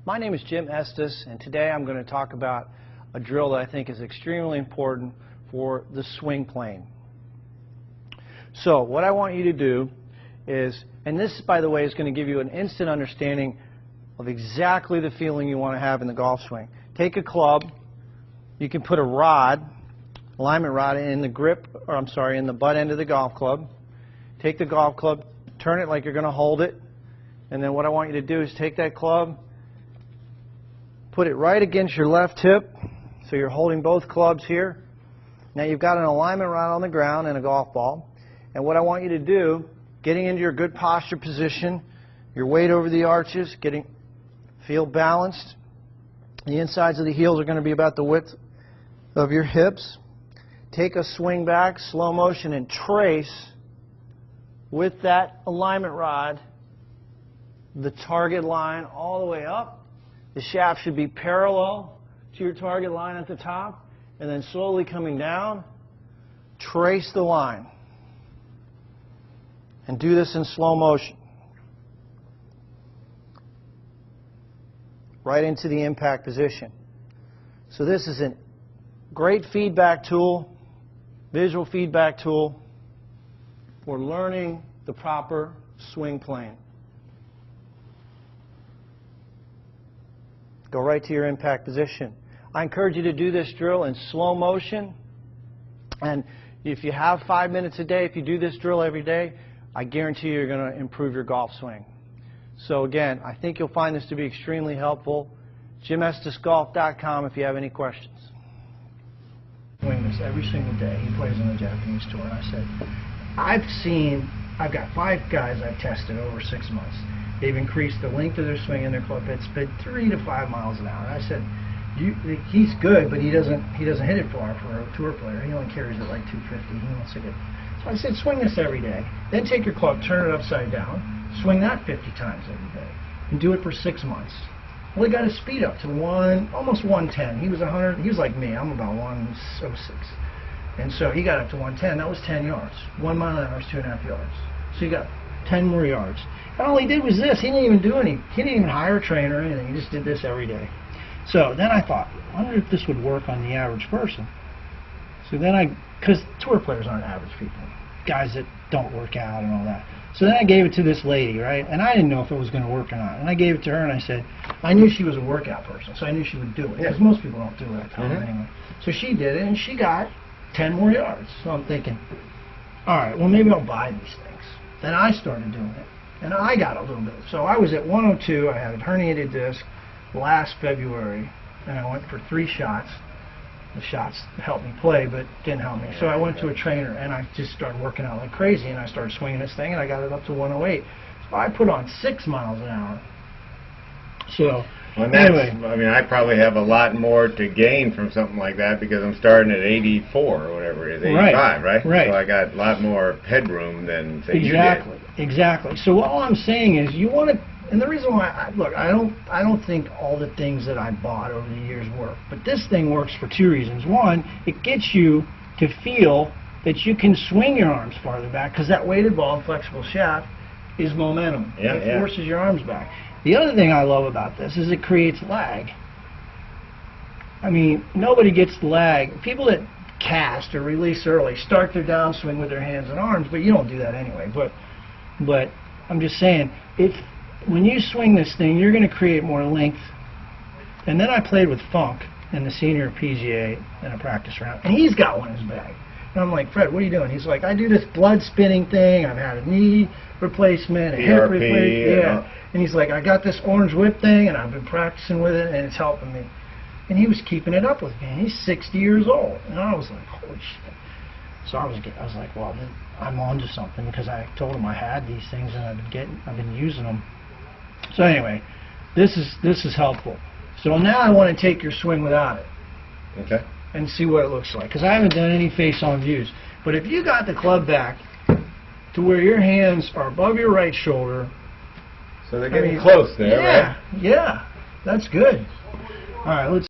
My name is Jim Estes, and today I'm going to talk about a drill that I think is extremely important for the swing plane. So what I want you to do is, and this, by the way, is going to give you an instant understanding of exactly the feeling you want to have in the golf swing. Take a club. You can put a rod, alignment rod, in the grip, or I'm sorry, in the butt end of the golf club. Take the golf club, turn it like you're going to hold it, and then what I want you to do is take that club, put it right against your left hip, so you're holding both clubs here. Now you've got an alignment rod on the ground and a golf ball, and what I want you to do, getting into your good posture position, your weight over the arches, feel balanced. The insides of the heels are going to be about the width of your hips. Take a swing back, slow motion, and trace with that alignment rod the target line all the way up. The shaft should be parallel to your target line at the top, and then slowly coming down, trace the line. And do this in slow motion. Right into the impact position. So this is a great feedback tool, visual feedback tool for learning the proper swing plane. Go right to your impact position. I encourage you to do this drill in slow motion, and if you have 5 minutes a day, if you do this drill every day, I guarantee you're going to improve your golf swing. So again, I think you'll find this to be extremely helpful. JimEstesGolf.com if you have any questions. Doing this every single day. He plays on the Japanese tour, and I said, I've got 5 guys I've tested over 6 months. They've increased the length of their swing and their club head speed 3 to 5 miles an hour. And I said, he's good, but he doesn't hit it far for a tour player. He only carries it like 250. He wants to get. So I said, swing this every day. Then take your club, turn it upside down, swing that 50 times every day, and do it for 6 months. Well, he got his speed up to almost 110. He was 100. He was like me. I'm about 106. And so he got up to 110. That was 10 yards. 1 mile an hour is 2.5 yards. So he got 10 more yards. And all he did was this. He didn't even do anything. He didn't even hire a trainer or anything. He just did this every day. So then I thought, I wonder if this would work on the average person. So then because tour players aren't average people, guys that don't work out and all that. So then I gave it to this lady, right? And I didn't know if it was going to work or not. And I gave it to her, and I said, I knew she was a workout person, so I knew she would do it. Because most people don't do it at home anyway. So she did it, and she got 10 more yards. So I'm thinking, all right, well, maybe I'll buy these things. Then I started doing it, and I got a little bit. So I was at 102. I had a herniated disc last February, and I went for 3 shots. The shots helped me play, but didn't help me. So I went to a trainer, and I just started working out like crazy, and I started swinging this thing, and I got it up to 108. So I put on 6 miles an hour. So well, anyway, I mean, I probably have a lot more to gain from something like that because I'm starting at 84 or whatever it is, 85, right? Right. So I got a lot more headroom than say exactly, you did. Exactly. So all I'm saying is you want to. And the reason why, look, I don't think all the things that I bought over the years work. But this thing works for 2 reasons. One, it gets you to feel that you can swing your arms farther back because that weighted ball and flexible shaft is momentum. It forces your arms back. The other thing I love about this is it creates lag. I mean, nobody gets the lag. People that cast or release early start their downswing with their hands and arms, but you don't do that anyway. But I'm just saying, when you swing this thing, you're going to create more length. And then I played with Funk in the senior PGA in a practice round, and he's got one in his bag. And I'm like, Fred, what are you doing? He's like, I do this blood spinning thing. I've had a knee replacement, a hip replacement. And he's like, I got this orange whip thing, and I've been practicing with it, and it's helping me. And he was keeping it up with me. And he's 60 years old. And I was like, holy shit. So I was like, well, then I'm on to something because I told him I had these things, and I've been using them. So anyway, this is helpful. So now I want to take your swing without it. Okay. And see what it looks like. Because I haven't done any face-on views. But if you got the club back to where your hands are above your right shoulder. So they're getting close there, right? Yeah, that's good. All right, let's